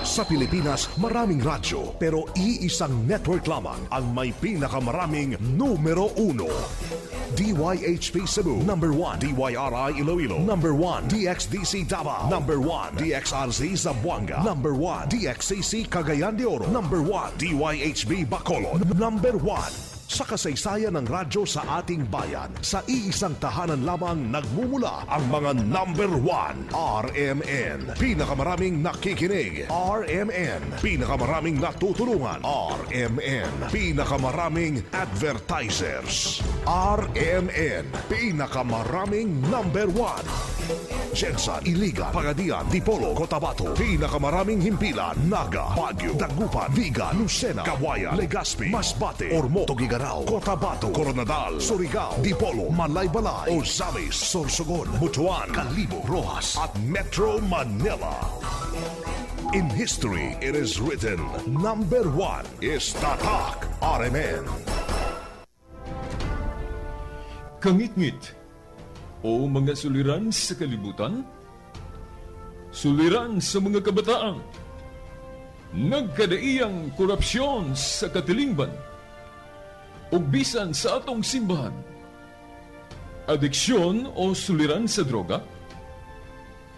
Sa Pilipinas, maraming radyo pero iisang network lamang ang may pinakamaraming numero 1. DYHP Cebu, number 1. DYRI Iloilo, number 1. DXDC Davao, number 1. DXRZ Zamboanga, number 1. DXCC Cagayan de Oro, number 1. DYHB Bacolod, number 1. Sa kasaysayan ng radyo sa ating bayan, sa iisang tahanan lamang nagmumula ang mga number 1. RMN. Pinakamaraming nakikinig. RMN. Pinakamaraming natutulungan. RMN. Pinakamaraming advertisers. RMN. Pinakamaraming number 1. Jensen, Iligan, Pagadian, Dipolo, Cotabato. Pinakamaraming himpilan. Naga, Baguio, Dagupan, Viga, Lucena, Kawayan, Legazpi, Masbate, Ormo, Tuguegarao, Cotabato, Coronadal, Surigao, Dipolo, Malaybalay, Ozamis, Sorsogon, Butuan, Calibo, Rojas at Metro Manila. In history, it is written, number 1 is Tatak RMN. Kangit-ngit o mga suliran sa kalibutan, suliran sa mga kabataan, nagkadaiyang korupsyon sa katilingban, o bisan sa atong simbahan, adiksyon o suliran sa droga,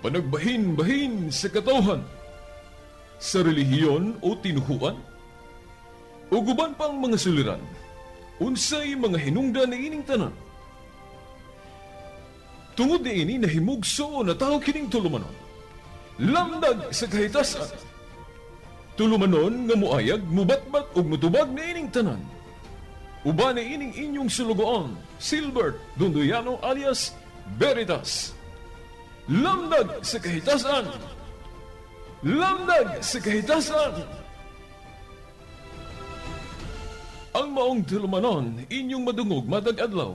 panagbahin-bahin sa katawhan, sa relihiyon o tinuhuan, o guban pang mga suliran, unsay mga hinungdan na ining tanan. Tungod ni ini nahimugso na tao kining tulumanon, lamdag sa kahitasan, tulumanon nga muayag, mubatbat o mutubag na ining tanan. Uba na ining inyong sulugoon, Silbert Donduyano alias Veritas. Lamdag sa kahitasan! Lamdag sa kahitasan! Ang maong tulumanon, inyong madungog matag adlaw,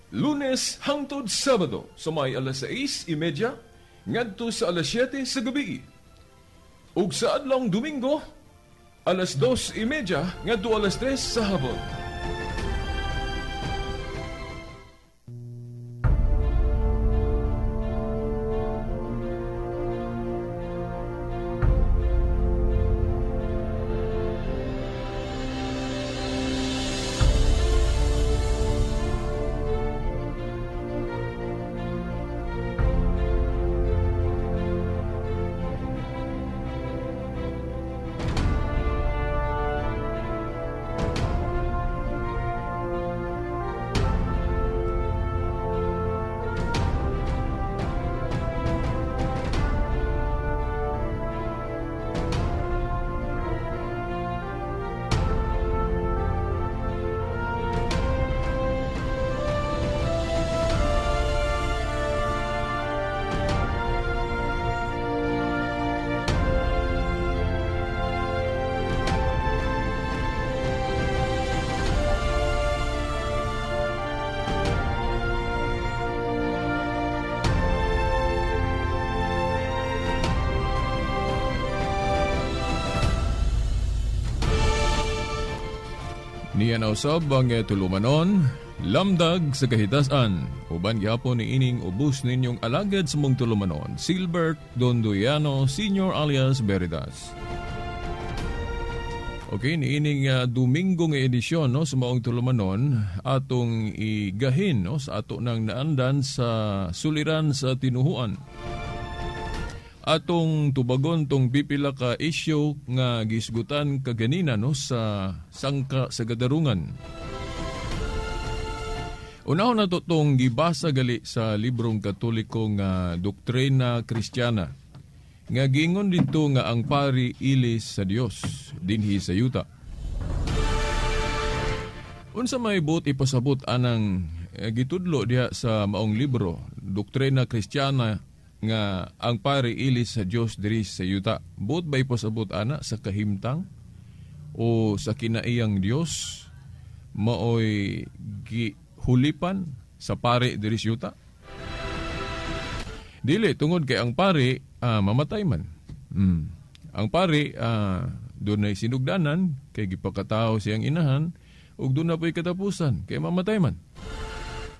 Lunes hangtod Sabado sa may alas 6:30 ngadto sa alas 7 sa gabi. Ug sa adlawng Domingo, alas 2:30 ngadto alas 3 sa hapon. Niya nausab ang tulumanon, lamdag sa kahitasan. Uban gyapon ni ining ubos ninyong alagad sa mong tulumanon, Silbert Donduyano Sr. alias Veritas. Okay, ni ining Domingo nga edisyon no, sa maong tulumanon, atong igahin no, sa ato nang naandan sa suliran sa tinuhuan. Atong tubagon tong pipila ka issue nga gisgutan kaganina no sa sangka sa gadarungan. Unahon na to tong gibasa gali sa librong katoliko nga Doktrina Kristiyana nga giingon dito nga ang pari ilis sa Dios dinhi sa yuta. Unsa may buot ipasabot anang gitudlo diha sa maong libro Doktrina Kristiyana nga ang pari ilis sa Dios diri sa yuta. Buot ba ipasabot ana sa kahimtang o sa kinaiyang Dios maoy gihulipan sa pari diri sa yuta? Dili tungod kay ang pari mamatay man. Ang pari doon ay sinugdanan kay gipakatao siyang inahan ug doon na po'y katapusan kay mamatay man.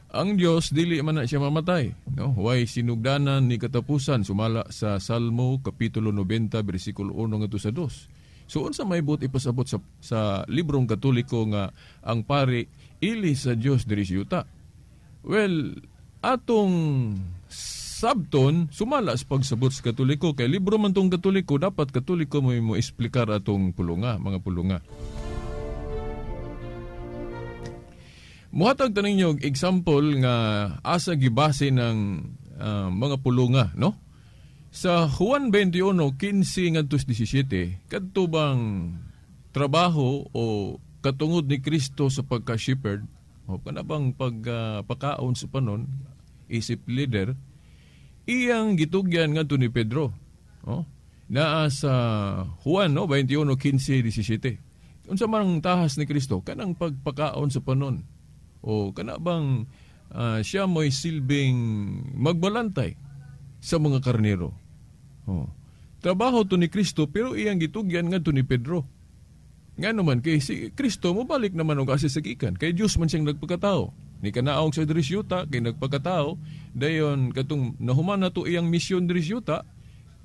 Ang Dios dili man na siya mamatay, no? Way sinugdanan ni katapusan sumala sa Salmo kapitulo 90 bersikulo 1 ngadto sa 2. So unsa may buot ipasabot sa librong Katoliko nga ang pari ili sa Dios diri sa yuta? Well, atong sabton sumala sa pagsabot sa Katoliko kay libro man tong Katoliko, dapat Katoliko mo explicar atong pulunga, mga pulunga. Muhatag tanin niyo example nga asa gibase ng mga pulunga, no? Sa Juan 21:15 ngadto 17, kadto bang trabaho o katungod ni Kristo sa pagka-shepherd o kana bang pagpakaon sa panon, isip leader, iyang gitugyan ngadto ni Pedro, no? Naa sa Juan 21:15-17. Unsa man tahas ni Kristo kanang pagpakaon sa panon? O kana bang siya mo'y silbing magbalantay sa mga karnero. Trabaho to ni Kristo pero iyang gitugyan nga to ni Pedro. Nga naman kay si Kristo mobalik naman og asisagikan kay Dios man siyang nagpakatao. Ni kanaog sa diri sa yuta kay nagpakatao dayon katong nahuman na to iyang misyon diri sa yuta.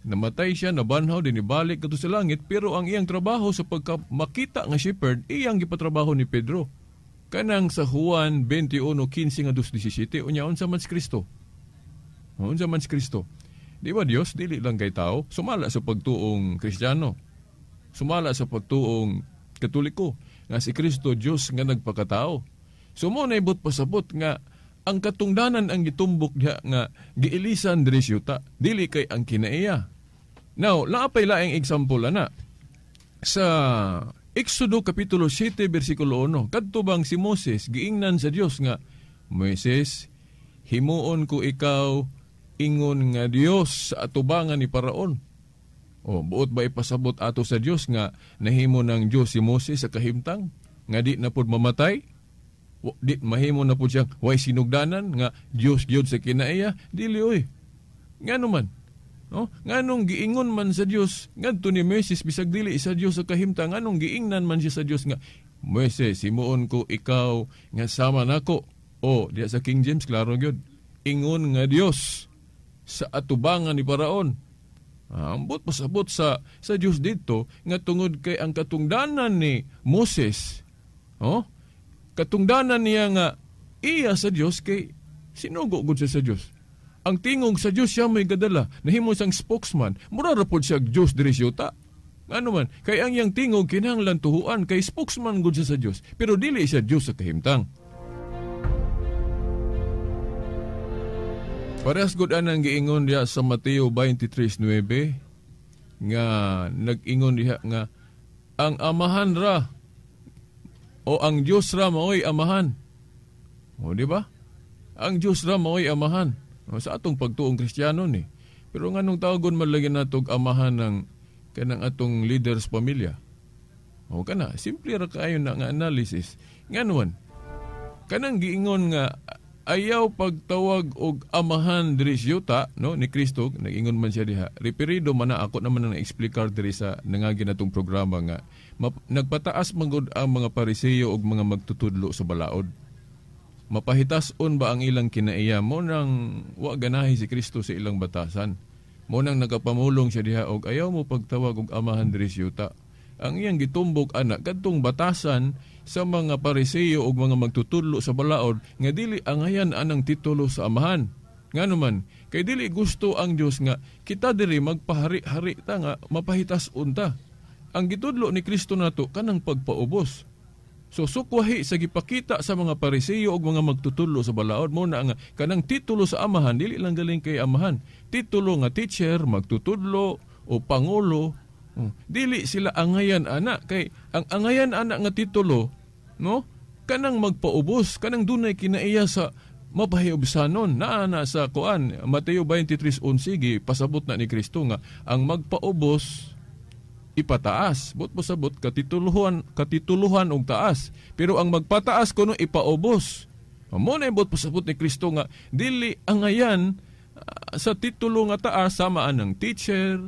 Namatay siya, nabanhaw din ibalik kadto sa langit pero ang iyang trabaho sa pagkamakita nga shepherd iyang gipatrabaho ni Pedro. Kanang sa Juan 21:15-17, unya unsa man si Kristo? Unsa man si Kristo? Di ba Dios dili lang kay tao, sumala sa pagtuong Kristiyano. Sumala sa pagtuong Katoliko nga si Kristo Dios nga nagpakatao. So mo na ibot pasabot nga ang katungdanan ang gitumbok diha nga giilisan diri sa yuta, dili kay ang kinaiya. Now, laapay laing example ana. Sa Exodo kapitulo 7 bersikulo 1, kadto bang si Moses giingnan sa Dios nga, Moises, himuon ko ikaw ingon nga Dios sa atubangan ni Paraon. O buot ba ipasabot ato sa Dios nga nahimo ng Dios si Moses sa kahimtang nga di na pud mamatay? Di mahimo na pud siyang way sinugdanan nga Dios gyud sa kinaiya? Dili oy. Ngano man? No? Nganong giingon man sa Dios ngadto ni Moises bisag dili sa Dios sa kahimtang, nganong giingnan man siya sa Dios nga Moises himuon ko ikaw nga sama nako. O diya sa King James klaro gyud, ingon nga Dios sa atubangan ni Paraon. Ambot pasabot sa Dios dito nga tungod kay ang katungdanan ni Moses, katungdanan niya nga iya sa Dios kay sinugo gud siya sa Dios. Ang tingog sa Dios siya may gadala, nahimo siyang spokesman, mura ra pod siya Dios diri sa yuta. Ano man, kay ang iyang tingog kinahanglan tuhuan kay spokesman gud siya sa Dios, pero dili siya Dios sa kahimtang. Parehas gud anang giingon diha sa Mateo 23:9 nga nag-ingon diha nga ang amahan ra o ang Dios ra mao'y amahan. O di ba? Ang Dios ra mao'y amahan. Sa atong pagtuong Kristiyano ni. Pero nganong tawagon man lagi natog amahan ng kanang atong leaders pamilya. O kana, simple ra kaayo na nga analysis. Nganuan, kanang giingon nga ayaw pagtawag og amahan diri sa yuta, no, ni Kristo, nag-ingon man siya diha. Referido man na ako naman ang explicar diri sa nangagi natong programa nga nagpataas magud ang mga Pariseo og mga magtutudlo sa balaod. Mapahitason ba ang ilang kinaiya mo nang wa ganahi si Kristo sa ilang batasan? Mo nang nagapamulong siya diha og ayaw mo pagtawag og amahan diri sa yuta. Ang iyang gitumbok anak kadtong batasan sa mga Pariseo og mga magtutudlo sa balaod nga dili angayan anang titulo sa amahan. Nganuman, kay dili gusto ang Dios nga kita diri magpahari-hari ta nga mapahitason ta. Ang gitudlo ni Kristo nato kanang pagpaubos. So sukwahi sa gipakita sa mga Pariseo ug mga magtutudlo sa balaod mo na nga kanang titulo sa amahan dili lang galing kay amahan. Titulo nga teacher, magtutudlo o pangulo, dili sila angayan ana kay ang angayan ana nga titulo, no? Kanang magpaubos, kanang dunay kinaiya sa mapahiubsanon. Naa sa kuan Mateo 23:11 pasabot na ni Kristo nga ang magpaubos ipataas. But pasabot katituluhan og taas. Pero ang magpataas kuno ipaubos. Mo na ibot pasabot ni Kristo nga dili angayan sa titulo nga taas samaan ng teacher,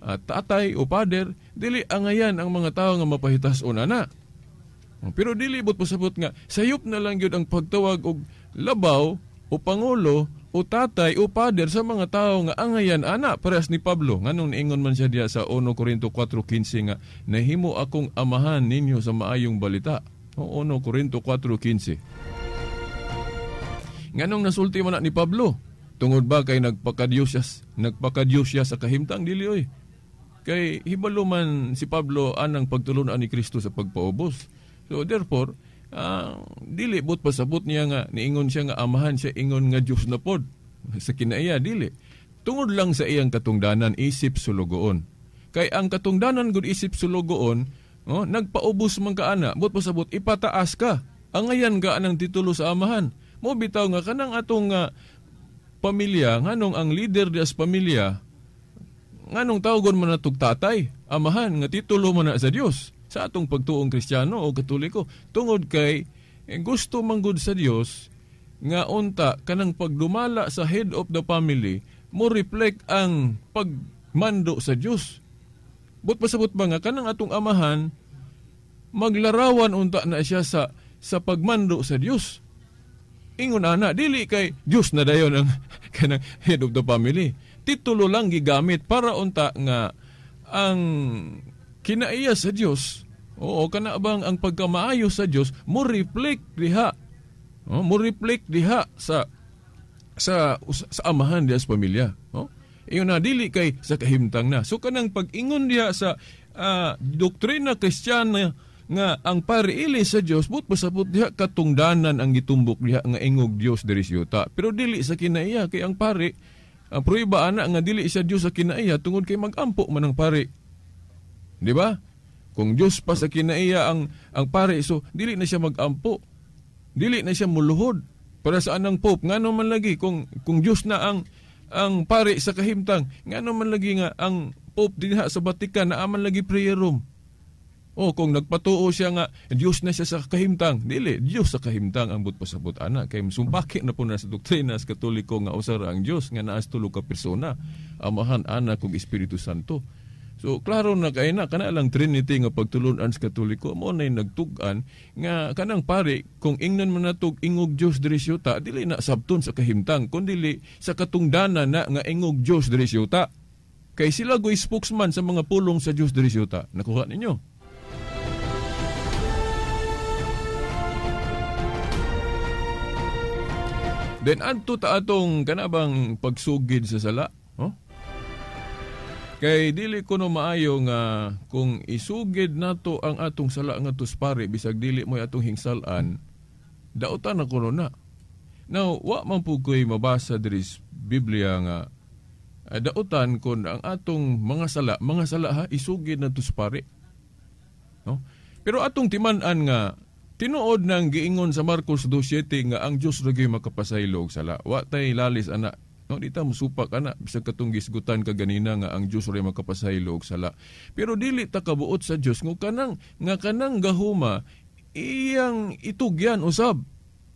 tatay o pader, dili angayan ang mga tao nga mapahitason ana. Pero dili but pasabot nga sayop na lang gyud ang pagtawag og labaw o pangulo o tatay o pader sa mga tao nga angayan ana parehas ni Pablo. Nganong niingon man siya diya sa 1 Corinto 4:15 nga nahimo akong amahan ninyo sa maayong balita. 1 Corinto 4:15. Nganong nasulti man na ni Pablo? Tungod ba kay nagpakadiyos siya sa kahimtang dili oy. Kay hibalo man si Pablo anang pagtulunan ni Kristo sa pagpaubos. So therefore, dili but pasabot niya nga niingon siya nga amahan siya ingon nga Dios na pod sa kinaiya dili. Tungod lang sa iyang katungdanan isip sulugoon. Kay ang katungdanan gud isip sulugoon, nagpaubos man ka ana, but pasabot ipataas ka. Angayan ka anang titulo sa amahan. Mo bitaw nga kanang atong pamilya, nganong ang leader des pamilya, nganong tawgon man natug tatay, amahan nga titulo man na sa Dios. Sa atong pagtuong Kristiyano o Katoliko, tungod kay gusto manggod sa Dios nga unta kanang pagdumala sa head of the family mo reflect ang pagmando sa Dios. But pasabot ba nga kanang atong amahan maglarawan unta na siya sa pagmando sa Dios. Ingon ana dili kay Dios na dayon ang kanang head of the family. Titulo lang gigamit para unta nga ang kinaiya sa Dios, kana bang ang pagkamaayo sa Dios mo reflect diha. Mo reflect diha sa amahan diha sa pamilya. Iyon na dili kay sa kahimtang na. So kanang pag-ingon diha sa doktrina Kristiyana nga ang pariili sa Dios but pasabot diha katungdanan ang gitumbok diha nga ingog Dios diri sa yuta. Pero dili sa kinaiya kay ang pari ang prueba ana nga dili siya Dios sa kinaiya tungod kay magampo man ang pari. Di ba? Kung Dios pa sa kinaiya ang pari, so dili na siya magampo. Dili na siya muluhod. Para sa anang pope, ngano man lagi kung Dios na ang pari sa kahimtang, ngano man lagi nga ang pope dinha sa Vatican na aman lagi prayer room. Kung nagpatuo siya nga Dios na siya sa kahimtang, dili Dios sa kahimtang ang but pasabot ana kay sumpaki na po na sa doktrina sa Katoliko nga usara ang Dios nga naas tulo ka persona, Amahan, Anak ug Espiritu Santo. So klaro na kay na kana lang Trinity nga pagtulunan sa Katoliko mo nay nagtug-an nga kanang pari kung ingnan man natug ingog Dios diri sa yuta dili na sabton sa kahimtang kundi sa katungdanan na nga ingog Dios diri sa yuta. Kay sila go spokesman sa mga pulong sa Dios diri sa yuta. Nakuha ninyo? Then adto ta atong kanabang pagsugid sa sala, Kay dili ko no maayo nga kung isugid nato ang atong sala nga tuspari bisag dili mo atong hingsalan, dautan na kuno na. Now, wa man po ko'y mabasa diri sa Biblia nga dautan kon ang atong mga sala ha, isugid na tuspari. No? Pero atong timan-an nga tinuod nang giingon sa Marcos 2:7 nga ang Dios ra gyud makapasaylo og sala. Wa tay lalis ana. No, di ta musupak ana bisag katong gisgutan ka ganina nga ang Dios ra makapasaylo og sala. Pero dili ta kabuot sa Dios nga kanang gahuma iyang itugyan usab.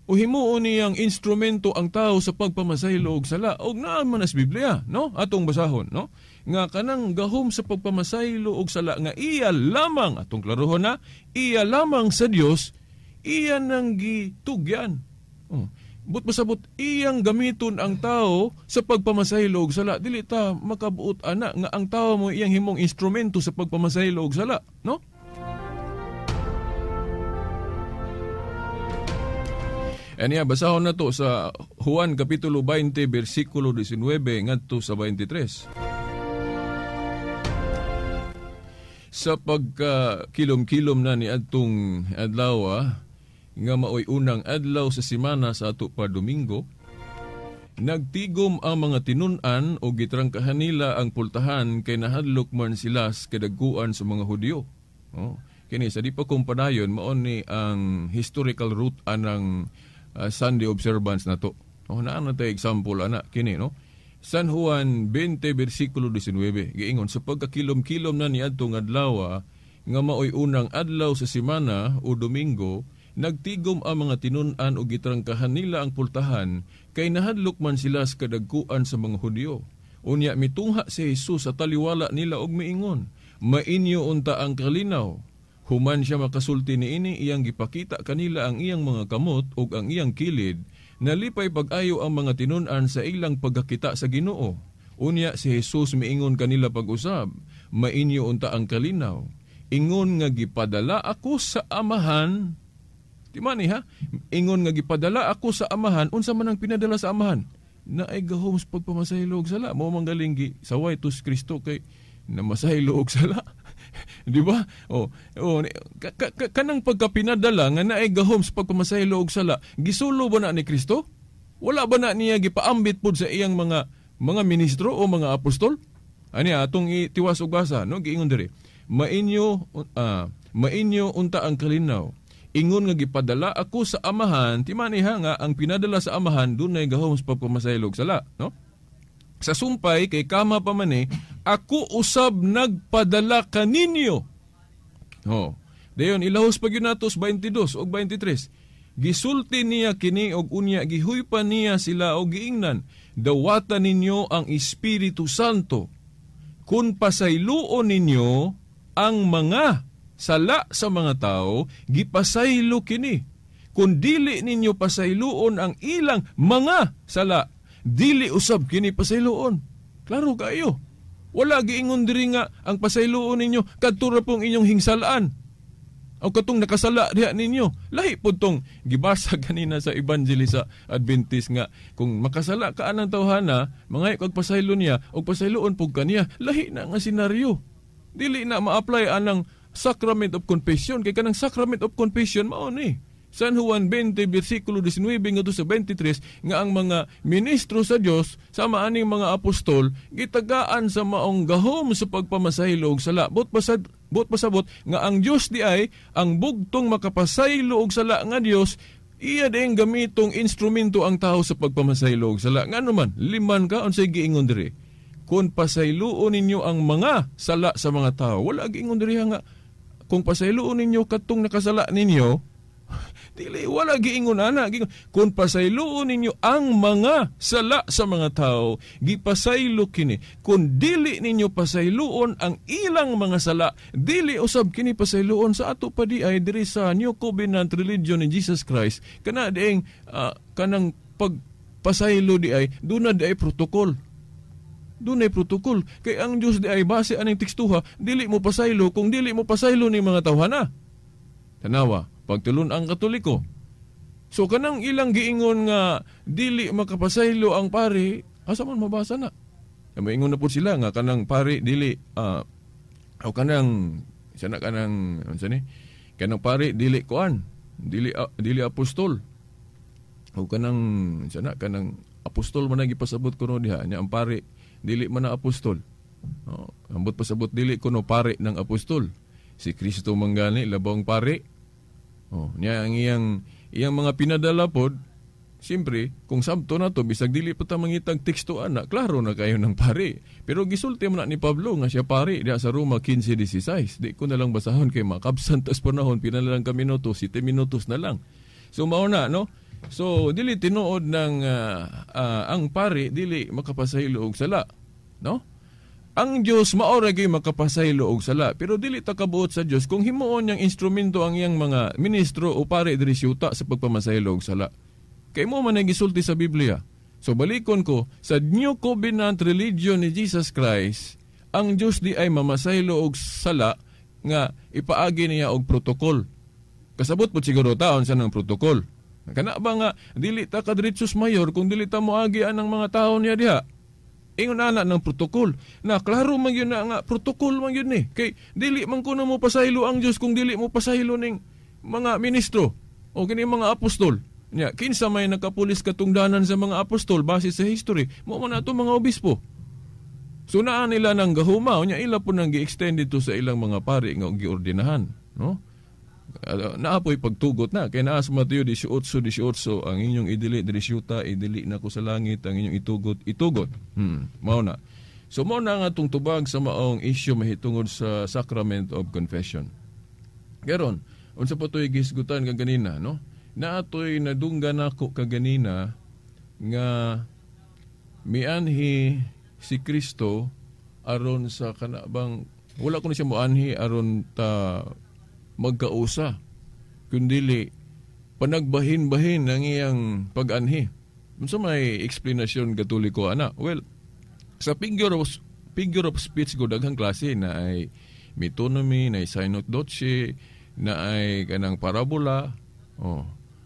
O himuon niyang instrumento ang tao sa pagpamasaylo og sala. Og naa man as Biblia, no? Atong basahon, no? Nga kanang gahom sa pagpamasaylo og sala nga iya lamang atong klarohon na iya lamang sa Dios iya nang gitugyan. But pasabot iyang gamiton ang tao sa pagpamasaylo og sala. Dili ta makabuot ana nga ang tao mo iyang himong instrumento sa pagpamasaylo og sala, no? Aniya basahon na to sa Juan kapitulo 20 bersikulo 19 ngadto sa 23. Sa pagkakilom-kilom na ni adtong adlaw nga maoy unang adlaw sa semana sa ato pa Domingo, nagtigom ang mga tinun-an o gitrangkahan nila ang pultahan kay nahadlok man sila sa kadagkuan sa mga Hudyo. Kini sa di pa kumpadayon mao ni ang historical route anang Sunday observance na to. Naan tayo example ana kini, no? San Juan 20 bersikulo 19 giingon sa pagkakilom-kilom na ni adtong adlaw nga maoy unang adlaw sa semana o Domingo, nagtigom ang mga tinun-an o gitrangkahan nila ang pultahan kay nahadlok man sila sa kadagkuan sa mga Hudyo. Unya mitungha si Jesus sa taliwala nila og miingon, mainyo unta ang kalinaw. Human siya makasulti niini, iyang gipakita kanila ang iyang mga kamot ug ang iyang kilid, nalipay pag-ayo ang mga tinun-an sa ilang pagkakita sa Ginoo. Unya si Jesus miingon kanila pag-usab, mainyo unta ang kalinaw. Ingon nga gipadala ako sa Amahan. Di man ha? Ingon nga gipadala ako sa Amahan. Unsa man ang pinadala sa Amahan? Na ay gahom sa pagpamasahilo og sala. Mao man galing saway tus Kristo kay namasahilo og sala. Di ba? Kanang pagkapinadala nga na ay gahom sa pagpamasahilo og sala, gisulo ba na ni Kristo? Wala ba na niya gipaambit pud sa iyang mga ministro o mga apostol? Ani atong itiwas og basa, no? Giingon diri. Mainyo unta ang kalinaw. Ingon nga gipadala ako sa Amahan, timaniha nga ang pinadala sa Amahan dunay gahom sa pagpamasahilo og sala, no? Sa sumpay kay kama pa man ako usab nagpadala kaninyo. Dayon ilahos pag yun natos 22 o 23. Gisulti niya kini og unya gihuypan niya sila og giingnan, dawatan ninyo ang Espiritu Santo. Kun pasayloon ninyo ang mga sala sa mga tao, gipasaylo kini. Kun dili ninyo pasayloon ang ilang mga sala, dili usab kini pasayloon. Klaro kayo. Wala giingon diri nga ang pasayloon ninyo kadto ra pong inyong hingsalaan o katong nakasala diha ninyo. Lahi po tong gibasa kanina sa Evangelist sa Adventist nga kung makasala ka anang tawhana, mga kag pasaylo niya o pasayloon pug kaniya, lahi na nga senaryo. Dili na ma-apply anang Sacrament of Confession. Kay kanang Sacrament of Confession mao ni San Juan 20 versikulo 19 ngadto sa 23 nga ang mga ministro sa Dios sama aning mga apostol gitagaan sa maong gahom sa pagpamasahilo og sala. Bot pasabot nga ang Dios di ay ang bugtong makapasahilo og sala nga Dios, iya ding gamitong instrumento ang tao sa pagpamasahilo og sala. Ngano man liman ka unsay giingon diri? Kung pasayloon ninyo ang mga sala sa mga tao, wala giingon diri nga kung pasayloon ninyo katong nakasala ninyo, dili wala giingon ana. Kung pasayloon ninyo ang mga sala sa mga tao, gipasaylo kini. Kung dili ninyo pasayloon ang ilang mga sala, dili usab kini pasayloon. Sa ato pa di ay diri sa New Covenant Religion ni Jesus Christ, kana dieng kanang pagpasaylo di ay duna di ay protokol. Dunay protokol. Kay ang Dios di ay base aning tekstuha, dili mo pasaylo kung dili mo pasaylo ni mga tawhana. Tanawa, pagtulon ang Katoliko. So kanang ilang giingon nga dili makapasaylo ang pari, asa man mabasa na. Maingon na po sila nga kanang pari dili o kanang sana kanang unsa ni? Kanang pari dili kuan, dili apostol. O kanang sana kanang apostol man gipasabot kuno diha nya ang pari dili man na apostol. Ambot pasabot dili kuno pare ng apostol. Si Kristo manggani labong pare. Niya ang iyang mga pinadala pod. Siyempre, kung sabto na to bisag dili pa ta mangitag teksto ana, klaro na kayo ng pare. Pero gisulti man na ni Pablo nga siya pare diha sa Roma 15:16. Di ko na lang basahon kay makabsan tas panahon pinalang ka minuto, 7 minutos na lang. So mao na no. So, dili tinuod ng ang pari, dili makapasahilo og sala. No? Ang Diyos, maora gay makapasahilo og sala. Pero dili takabuot sa Diyos kung himuon niyang instrumento ang iyang mga ministro o pari diri siyuta sa pagpamasahilo og sala. Kay mo man gisulti sa Biblia. So, balikon ko, sa New Covenant Religion ni Jesus Christ, ang Diyos di ay mamasahilo og sala nga ipaagi niya og protokol. Kasabot po siguro taon sa ng protokol. Kana ba nga dili ta kadritsus mayor kung dili ta moagi anang mga tawo niya diha. Ingon ana ng protokol. Na klaro man yun na nga protokol man yun ni. Kay dili man kuno mo pasaylo ang Dios kung dili mo pasaylo ning mga ministro o kini mga apostol. Nya kinsa may nakapulis katungdanan sa mga apostol base sa history, mo man ato mga obispo. So naa nila nang gahumaw nya ila po nang gi-extend dito sa ilang mga pari nga giordinahan, no? Naapoy pagtugot na kay naa sa Mateo 18:18 ang inyong idili diri siyuta idili nako sa langit ang inyong itugot mao na. So mao na nga tong tubag sa maong issue mahitungod sa Sacrament of Confession. Karon unsa pa toy gisgutan kag ganina no? Naatoy nadunggan nako kag ganina nga mianhi si Kristo aron sa kanabang wala ko na siya moanhi aron ta magkausa, kundili panagbahin-bahin ang iyang pag-anhi. Unsa may explanation Katoliko ana? Well, sa figure of speech ko daghang klase na ay metonymy, na ay synecdoche, na ay kanang parabola,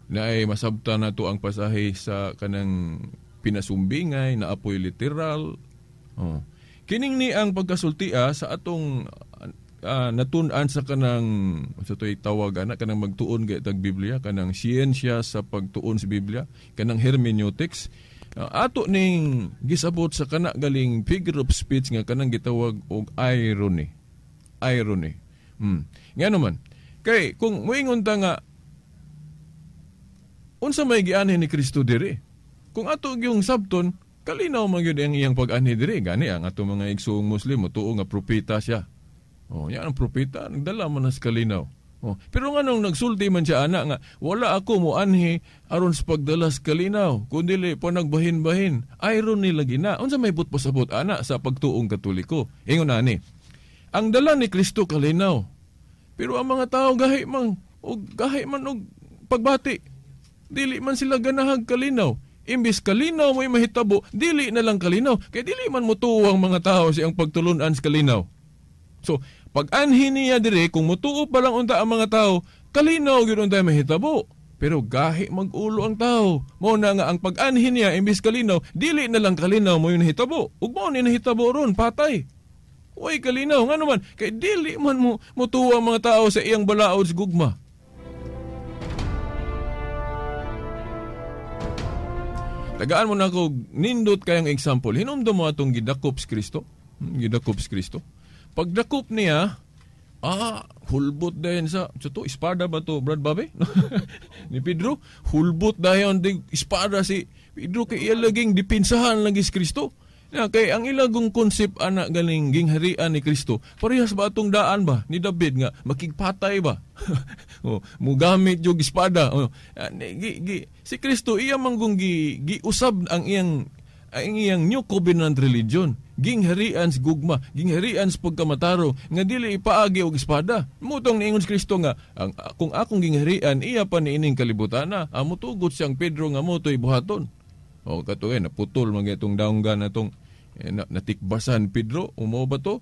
na ay masabtan nato ang pasahe sa kanang pinasumbingay na apoy literal. Kining ni ang pagkasultia sa atong natun-an sa kanang sa to'y tawag kanang magtuon kay tag Biblia, kanang siyensya sa pagtuon sa Biblia, kanang hermeneutics. Ato ning gisabot sa kana galing figure of speech nga kanang gitawag og irony. Nga naman, kay kung moingon ta nga unsa may gianhi ni Kristo diri? Kung ato yung sabton, kalinaw man gyud ang iyang pag-anhi diri, gani ang ato mga igsoong Muslim tuo nga propeta siya. Yan ang propeta, nagdala man sa kalinaw. Pero nganong nagsulti man siya ana nga wala ako mo anhi aron sa pagdala sa kalinaw, kundi panagbahin-bahin. Irony lagi na. Unsa may pasabot ana sa pagtuong Katoliko? Ingon ani. Ang dala ni Kristo kalinaw. Pero ang mga tao gahi man og pagbati. Dili man sila ganahag kalinaw. Imbis kalinaw mo'y mahitabo, dili na lang kalinaw. Kaya dili man mutuo ang mga tao siyang pagtulunan sa kalinaw. So, pag-anhi niya dire, kung mutuo pa lang unta ang mga tao, kalinaw yun unta mahitabo. Pero gahi mag-ulo ang tao. Mo na nga ang pag-anhi niya, imbis kalinaw, dili na lang kalinaw mo yung nahitabo. Ug mo ni nahitabo ron, patay. Uy, kalinaw. Nga naman, kay dili man mutuo ang mga tao sa iyang balaod sa gugma. Tagaan mo na ako, nindot kayang example. Hinumdo mo atong gidakop si Kristo. Gidakop si Kristo. Pagdakop niya, hulbot dayon sa to, espada ba to, Brad Babe? Ni Pedro, hulbot dayon di espada si Pedro kay iya laging dipinsahan lagi si Kristo. Kay ang ilagong konsep ana galing gingharian ni Kristo, parehas ba atong daan ba ni David nga makigpatay ba? Mugamit yung espada. Si Kristo iya manggong giusab ang iyang New Covenant religion. Gingharian sa gugma, gingharian sa pagkamataro, nga dili ipaagi og espada. Mutong niingon si Kristo nga, kung akong gingharian, iya pa niining kalibutan na, mutugot siyang Pedro nga mo to'y buhaton. Katuloy, naputol mga itong daunggan na itong natikbasan Pedro, umo ba to?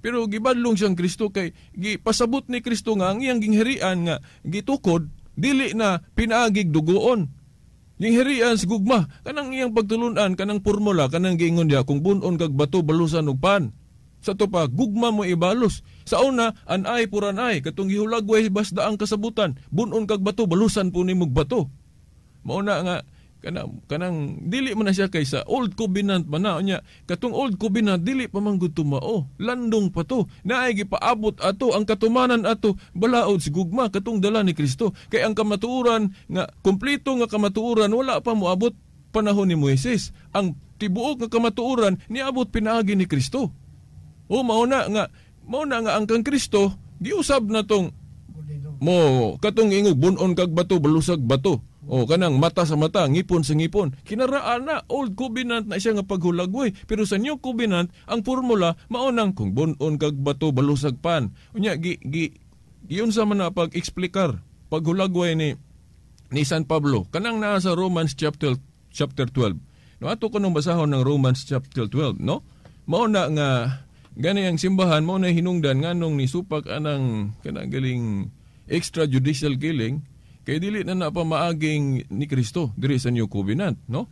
Pero gibadlong siyang Kristo kay pasabot ni Kristo nga ang iyang gingharian nga gitukod, dili na pinaagig dugoon. Gingharian sa gugma, kanang iyang pagtulunan, kanang formula, kanang giingon niya, kung bunon kag bato, balusan og pan. Sa to pa, gugma mo ibalos. Sa una, anay puranay, katong gihulagway basta ang kasabutan, bunon kag bato, balusan po ni mog bato. Mauna nga, kanang dili man na siya kay sa Old Covenant man na nya, katong Old Covenant dili pa man gud tumao, landong pa to, naay gipaabot ato ang katumanan ato balaod sa gugma katong dala ni Kristo. Kay ang kamatuoran nga kompleto nga kamatuoran wala pa moabot panahon ni Moises. Ang tibuok nga kamatuoran niabot pinaagi ni Kristo. Mao na nga ang kang Kristo giusab na tong mo katong ingog bunon kag bato balusag bato. Kanang mata sa mata, ngipon sa ngipon. Kinaraan na, Old Covenant na siya nga paghulagway. Pero sa New Covenant, ang formula, maunang kung bunon kag bato, balusag pan. Unya, yun sa man na pag-explikar, paghulagway ni San Pablo. Kanang naa sa Romans chapter 12. No, ato ko nung basahon ng Romans chapter 12, no? Mauna nga, gani ang simbahan, mauna hinungdan, nga nung nisupak anang kanagaling extrajudicial killing, kay dili na napamaaging ni Kristo diri sa New Covenant, no?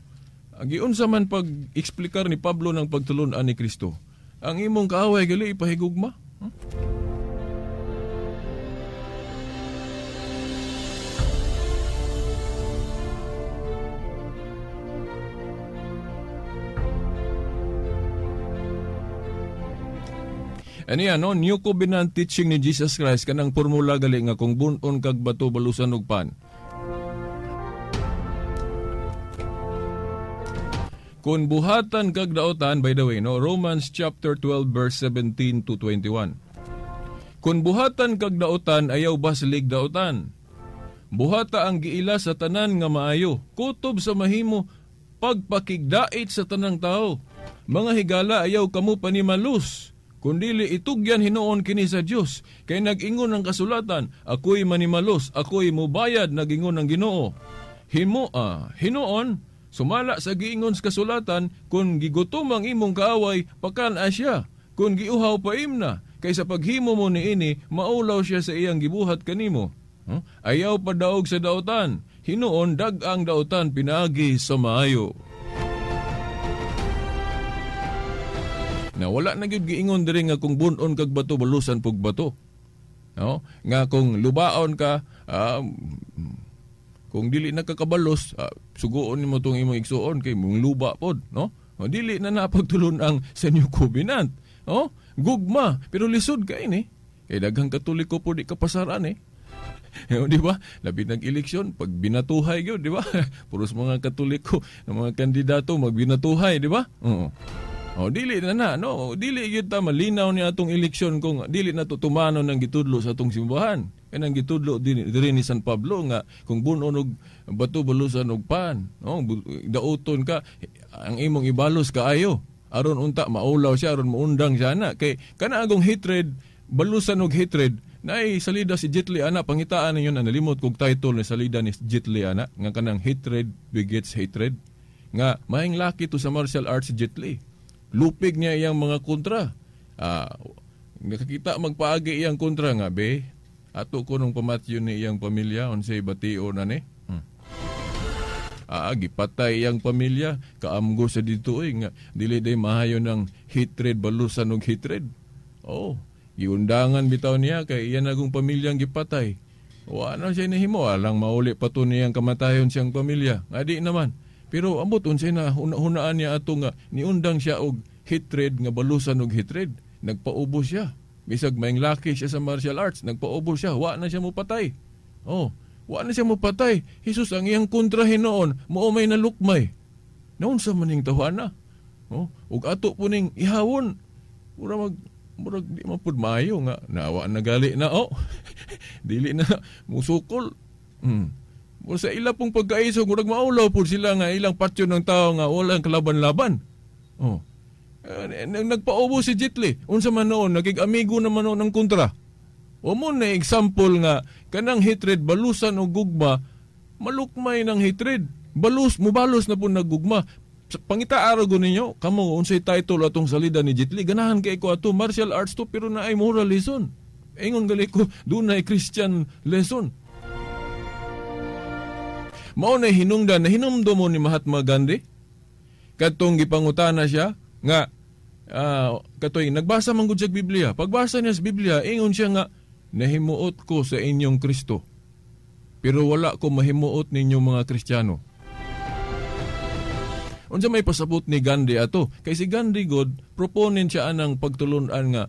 Giunsa man pag-eksplikar ni Pablo ng pagtulunan ni Kristo. Ang imong kaaway gali ipahigugma? No? New Covenant teaching ni Jesus Christ kanang formula gali nga kung bunon kag bato balusan og pan. Kung buhatan kag daotan, by the way, no, Romans chapter 12 verse 17 to 21. Kung buhatan kag daotan ayaw baslig daotan. Buhata ang giila sa tanan nga maayo, kutob sa mahimo pagpakigdait sa tanang tao. Mga higala ayaw kamo panimalus. Kundili itugyan hinuon kini sa Dios. Kay nag-ingon ang kasulatan, ako'y manimalos, ako'y mubayad, nag-ingon ang Ginoo. Hinuon, sumala sa giingon sa kasulatan, kung gigutom ang imong kaaway, pakan asya. Kung giuhaw pa imna, kay sa paghimo mo niini, maulaw siya sa iyang gibuhat kanimo. Ayaw pa daog sa dautan, hinuon dag-ang dautan pinagi sa maayo. Na wala na gyud giingon diri nga kung bunon kag bato balusan pug bato. No? Nga kung lubaon ka, kung dili na kakabalos, suguon nimo tong imong igsuon kay mong luba pod, no? O dili na napagtulon ang sa new covenant. No? Gugma, pero lisod kay ni. Kay daghang Katoliko po di kapasaran di ba? Labi nag-eleksyon, pag binatuhay gyud, di ba? Puros mga Katoliko, mga kandidato magbinatuhay, di ba? Oo. Dili na, no? Dili gyud ta malinaw ni atong eleksyon kung dili na tutumano ng gitudlo sa atong simbahan. Kanang gitudlo diri ni San Pablo nga kung bunon og bato balusan og pan, no? Dauton ka, ang imong ibalos kaayo. Aron unta maulaw siya, aron maundang siya na. Kay kana agong hatred, balusan og hatred, naay salida si Jet Li ana, pangitaan ninyo na nalimot kog title ni salida ni Jet Li ana nga kanang hatred begets hatred. Nga maayong laki to sa martial arts si Jet Li. Lupig niya iyang mga kontra. Nakakita magpaagi iyang kontra nga, be. Ato ko nung pamatyon ni iyang pamilya, unsay batio na ni. Gipatay iyang pamilya, kaamgo sa dito nga, dili day mahayo ng hatred, balusan og hatred. Iundangan bitaw niya, kay iyan agong pamilyang gipatay. Ano siya nahimo, alang mauli pa to niyang kamatayon siyang pamilya. Adi naman. Pero ambot unsay na hunaan niya ato nga niundang siya og hatred nga balusan og hatred. Nagpaubos siya. Bisag maing laki siya sa martial arts, nagpaubos siya, wa na siya mopatay. Wa na siya mopatay. Hesus ang iyang kontra hinoon, mao may nalukmay. Naunsa man ning tawhana? Ug ato po ning ihawon. Murag di mapud maayo nga nawa na gali na dili na musukol. O sa ila pong pagkaisog, murag maulaw po sila nga ilang patyo ng tao nga walang kalaban-laban. Nagpaubo si Jet Li. Unsa man noon, nagig-amigo naman noon ng kontra. O mo na example nga, kanang hatred, balusan o gugma, malukmay ng hatred. Mubalos na po naggugma. Pangita araw ninyo, kamo, unsay title atong salida ni Jet Li, ganahan kay ko ato, martial arts to, pero na ay moral lesson. Ingon gali ko, doon na ay Christian lesson. Mao na hinungdan na hinumdo mo ni Mahatma Gandhi. Katong gipangutana siya nga katoy nagbasa man gud sa Biblia. Pagbasa niya sa Biblia, ingon siya nga nahimuot ko sa inyong Kristo. Pero wala ko mahimuot ninyong mga Kristiyano. Unsa may pasabot ni Gandhi ato? Kay si Gandhi god proponent siya anang pagtulunan nga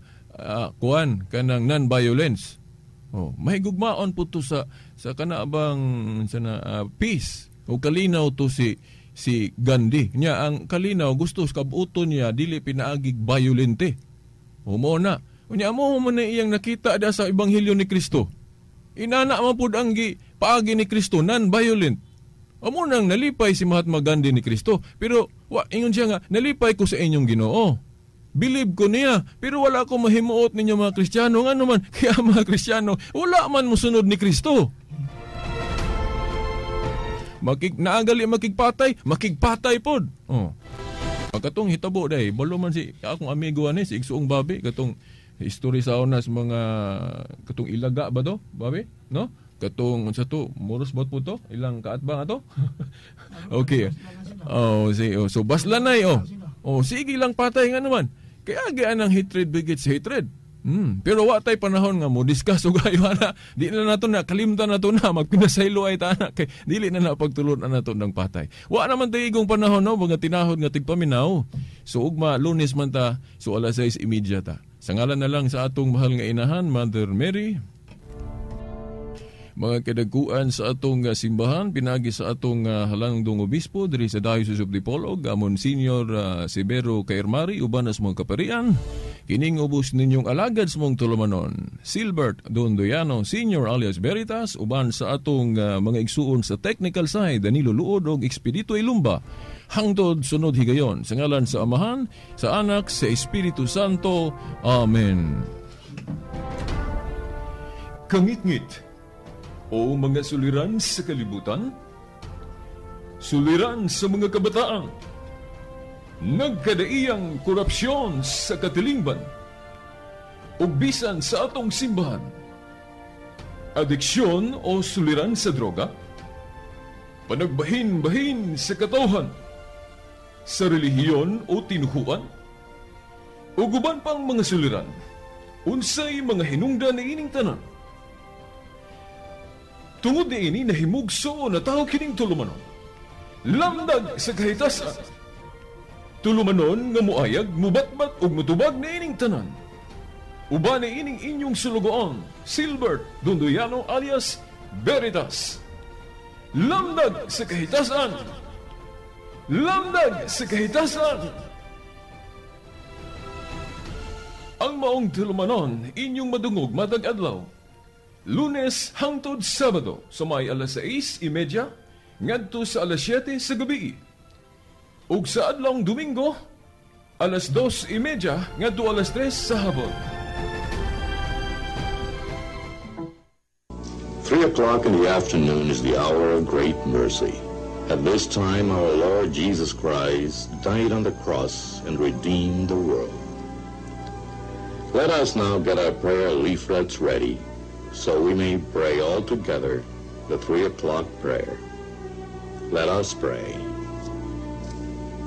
kanang non-violence. Mahigugmaon po to sa kanabang peace o kalinaw to si Gandhi. Nya ang kalinaw gusto sa kabuton niya dili pinaagig violente. Mo na. Unya mo man iyang nakita da sa ebanghelyo ni Kristo. Inana man pud ang paagi ni Kristo non-violent. Amo nang nalipay si Mahatma Gandhi ni Kristo. Pero ingon siya nga nalipay ko sa inyong Ginoo. Believe ko niya, pero wala ko mahimuot ninyo mga Kristiyano. Nga naman, kaya mga Kristiyano, wala man musunod ni Kristo. Naagali makigpatay pod. Pagkatong hitabo day, balo man si akong amigo si Igsuong Babi, katong history sa onas mga katong ilaga ba to, Babi? No? Katong unsa to, moros bot po to? Ilang kaatbang ato? Okay. So baslanay sige lang patay nga naman. Kaya gaan ang hatred begets hatred. Pero wa tay panahon nga mo discuss og ayo ana. Di na nato na kalimtan nato na magpinasaylo ay taana kay dili na napagtulon nato ng patay. Wa naman tay igong panahon mga tinahod nga tigpaminaw. So ugma Lunes man ta, so alas 6:30 ta. Sa ngalan na lang sa atong mahal nga inahan, Mother Mary, mga kadagkuan sa atong simbahan, pinagi sa atong halangdong obispo diri sa Diocese of Dipolog, Monsignor Severo Cairmari, uban as mga kaparian, Kining ubos ninyong alagad sa mong tulumanon, Silbert Dondoyano Sr. alias Veritas, uban sa atong mga igsuon sa technical side, Danilo Luod o Expedito Ilumba. Hangtod sunod higayon, sa ngalan sa Amahan, sa Anak, sa Espiritu Santo. Amen. Kangit-ngit o mga suliran sa kalibutan, suliran sa mga kabataan, nagkadaiyang korupsyon sa katilingban, ug bisan sa atong simbahan, adiksyon o suliran sa droga, panagbahin-bahin sa katawhan, sa relihiyon o tinuhuan, ug uban pang mga suliran, unsay mga hinungdan na ining tanan. Tungod niini nahimugso na tao kining tulumanon, lamdag sa kahitasan, tulumanon nga muayag, mubatbat ug mutubag na ining tanan. Uban na ining inyong sulugoon, Silbert Dondoyano alias Veritas. Lamdag sa kahitasan! Lamdag sa kahitasan! Ang maong tulumanon, inyong madungog matag adlaw. Lunes hangtod Sabado, sa may alas 6:30, ngadto sa alas 7 sa gabi. Ug sa adlawng Domingo, alas 2:30 ngadto alas 3 sa hapon. 3:00 in the afternoon is the hour of great mercy. At this time our Lord Jesus Christ died on the cross and redeemed the world. Let us now get our prayer leaflets ready, so we may pray all together the 3:00 prayer. Let us pray.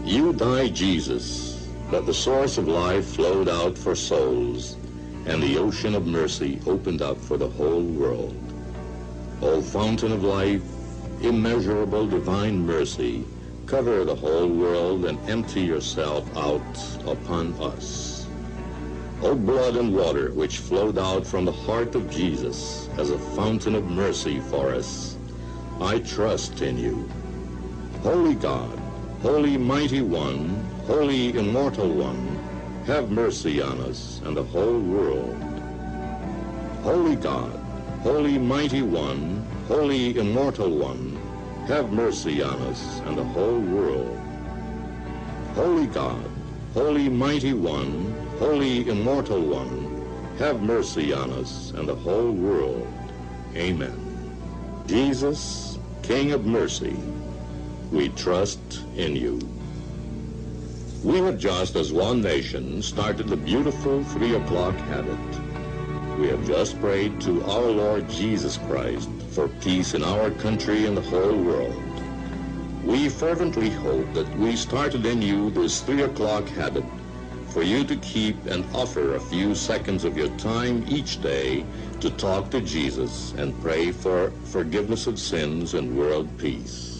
You died, Jesus, that the source of life flowed out for souls, and the ocean of mercy opened up for the whole world. O fountain of life, immeasurable divine mercy, cover the whole world and empty yourself out upon us. O blood and water which flowed out from the heart of Jesus as a fountain of mercy for us, I trust in you. Holy God, Holy Mighty One, Holy Immortal One, have mercy on us and the whole world. Holy God, Holy Mighty One, Holy Immortal One, have mercy on us and the whole world. Holy God, Holy Mighty One, Holy Immortal One, have mercy on us and the whole world. Amen. Jesus, King of mercy, we trust in you. We have just, as one nation, started the beautiful 3:00 habit. We have just prayed to our Lord Jesus Christ for peace in our country and the whole world. We fervently hope that we started in you this 3:00 habit for you to keep and offer a few seconds of your time each day to talk to Jesus and pray for forgiveness of sins and world peace.